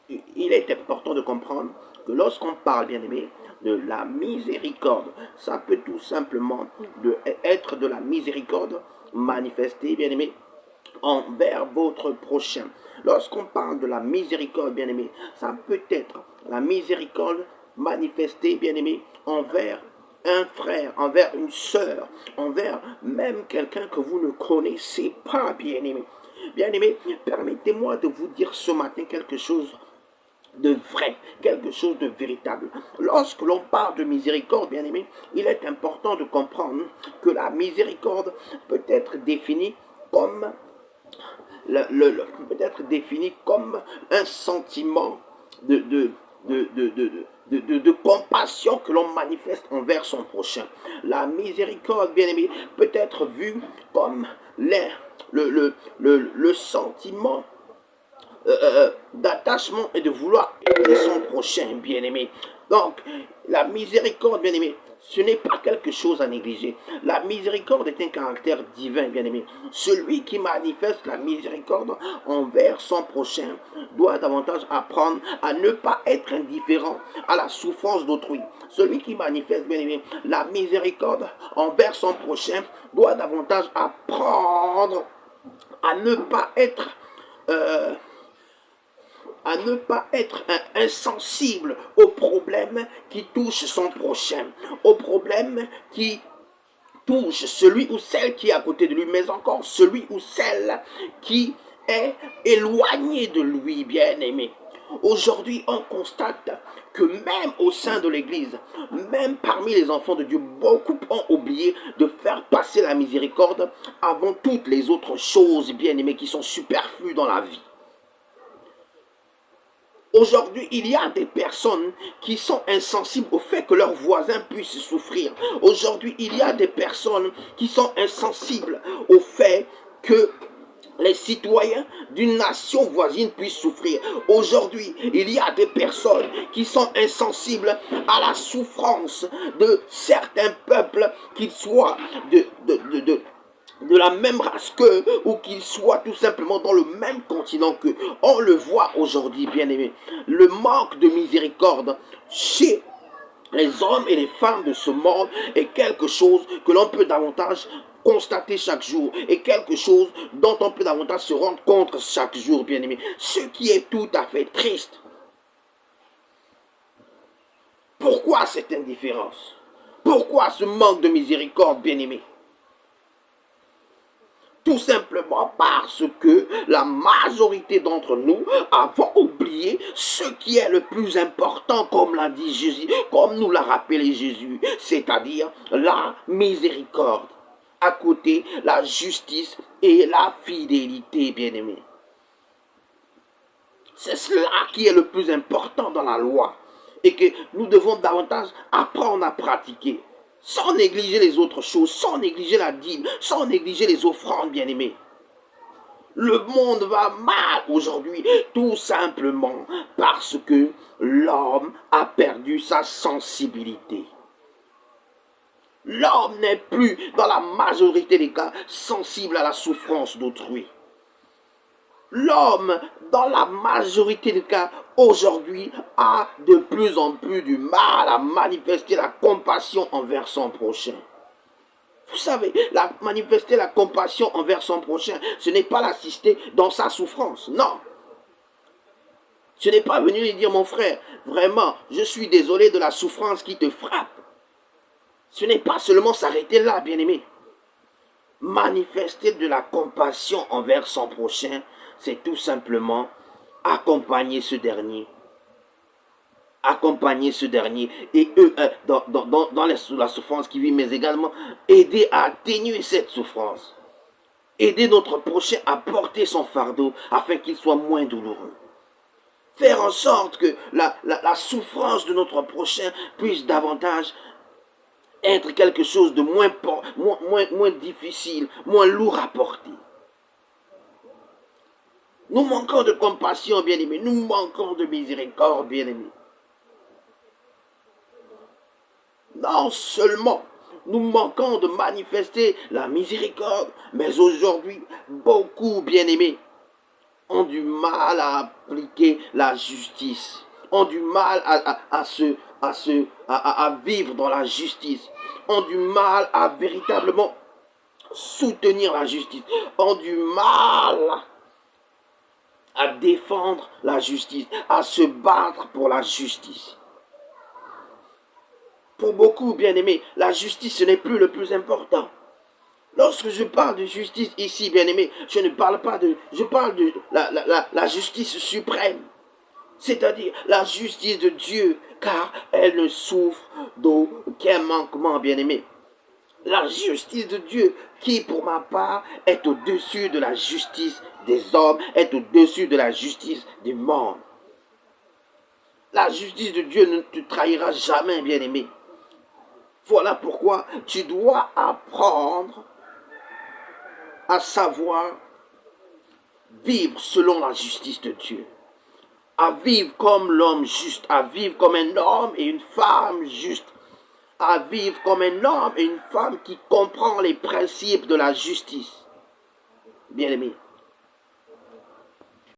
il est important de comprendre que lorsqu'on parle, bien aimé, de la miséricorde, ça peut tout simplement être de la miséricorde manifestée, bien aimé, envers votre prochain. Lorsqu'on parle de la miséricorde, bien aimé, ça peut être la miséricorde manifestée, bien aimé, envers un frère, envers une sœur, envers même quelqu'un que vous ne connaissez pas, bien aimé. Bien aimé, permettez-moi de vous dire ce matin quelque chose de vrai, quelque chose de véritable. Lorsque l'on parle de miséricorde, bien aimé, il est important de comprendre que la miséricorde peut être définie comme peut être défini comme un sentiment de, de, de compassion que l'on manifeste envers son prochain. La miséricorde, bien aimé, peut être vue comme le sentiment d'attachement et de vouloir aider son prochain, bien-aimé. Donc, la miséricorde, bien-aimé, ce n'est pas quelque chose à négliger. La miséricorde est un caractère divin, bien-aimé. Celui qui manifeste la miséricorde envers son prochain doit davantage apprendre à ne pas être indifférent à la souffrance d'autrui. Celui qui manifeste, bien-aimé, la miséricorde envers son prochain doit davantage apprendre à ne pas être euh, insensible aux problèmes qui touchent son prochain, aux problèmes qui touchent celui ou celle qui est à côté de lui, mais encore celui ou celle qui est éloigné de lui, bien-aimé. Aujourd'hui, on constate que même au sein de l'Église, même parmi les enfants de Dieu, beaucoup ont oublié de faire passer la miséricorde avant toutes les autres choses, bien-aimées, qui sont superflues dans la vie. Aujourd'hui, il y a des personnes qui sont insensibles au fait que leurs voisins puissent souffrir. Aujourd'hui, il y a des personnes qui sont insensibles au fait que les citoyens d'une nation voisine puissent souffrir. Aujourd'hui, il y a des personnes qui sont insensibles à la souffrance de certains peuples, qu'ils soient de la même race qu'eux ou qu'ils soient tout simplement dans le même continent qu'eux. On le voit aujourd'hui, bien aimé. Le manque de miséricorde chez les hommes et les femmes de ce monde est quelque chose que l'on peut davantage constater chaque jour et quelque chose dont on peut davantage se rendre compte chaque jour, bien aimé. Ce qui est tout à fait triste. Pourquoi cette indifférence? Pourquoi ce manque de miséricorde, bien aimé? Tout simplement parce que la majorité d'entre nous avons oublié ce qui est le plus important, comme l'a dit Jésus, comme nous l'a rappelé Jésus, c'est-à-dire la miséricorde. À côté, la justice et la fidélité, bien-aimés. C'est cela qui est le plus important dans la loi et que nous devons davantage apprendre à pratiquer. Sans négliger les autres choses, sans négliger la dîme, sans négliger les offrandes, bien-aimés. Le monde va mal aujourd'hui, tout simplement parce que l'homme a perdu sa sensibilité. L'homme n'est plus, dans la majorité des cas, sensible à la souffrance d'autrui. L'homme, dans la majorité des cas, aujourd'hui, a de plus en plus du mal à manifester la compassion envers son prochain. Vous savez, manifester la compassion envers son prochain, ce n'est pas l'assister dans sa souffrance, non. Ce n'est pas venir lui dire, mon frère, vraiment, je suis désolé de la souffrance qui te frappe. Ce n'est pas seulement s'arrêter là, bien-aimé. Manifester de la compassion envers son prochain, c'est tout simplement accompagner ce dernier. Accompagner ce dernier et eux dans la souffrance qu'il vit, mais également aider à atténuer cette souffrance. Aider notre prochain à porter son fardeau afin qu'il soit moins douloureux. Faire en sorte que la souffrance de notre prochain puisse davantage être quelque chose de moins difficile, moins lourd à porter. Nous manquons de compassion, bien-aimés. Nous manquons de miséricorde, bien-aimés. Non seulement nous manquons de manifester la miséricorde, mais aujourd'hui, beaucoup, bien-aimés, ont du mal à appliquer la justice, ont du mal à vivre dans la justice, ont du mal à véritablement soutenir la justice, ont du mal à défendre la justice, à se battre pour la justice. Pour beaucoup, bien-aimés, la justice, ce n'est plus le plus important. Lorsque je parle de justice ici, bien-aimés, je ne parle pas de... Je parle de la justice suprême. C'est-à-dire la justice de Dieu, car elle ne souffre d'aucun manquement, bien-aimés. La justice de Dieu, qui pour ma part est au-dessus de la justice des hommes, est au-dessus de la justice du monde. La justice de Dieu ne te trahira jamais, bien-aimé. Voilà pourquoi tu dois apprendre à savoir vivre selon la justice de Dieu. À vivre comme l'homme juste, à vivre comme un homme et une femme juste, à vivre comme un homme et une femme qui comprend les principes de la justice. Bien-aimé,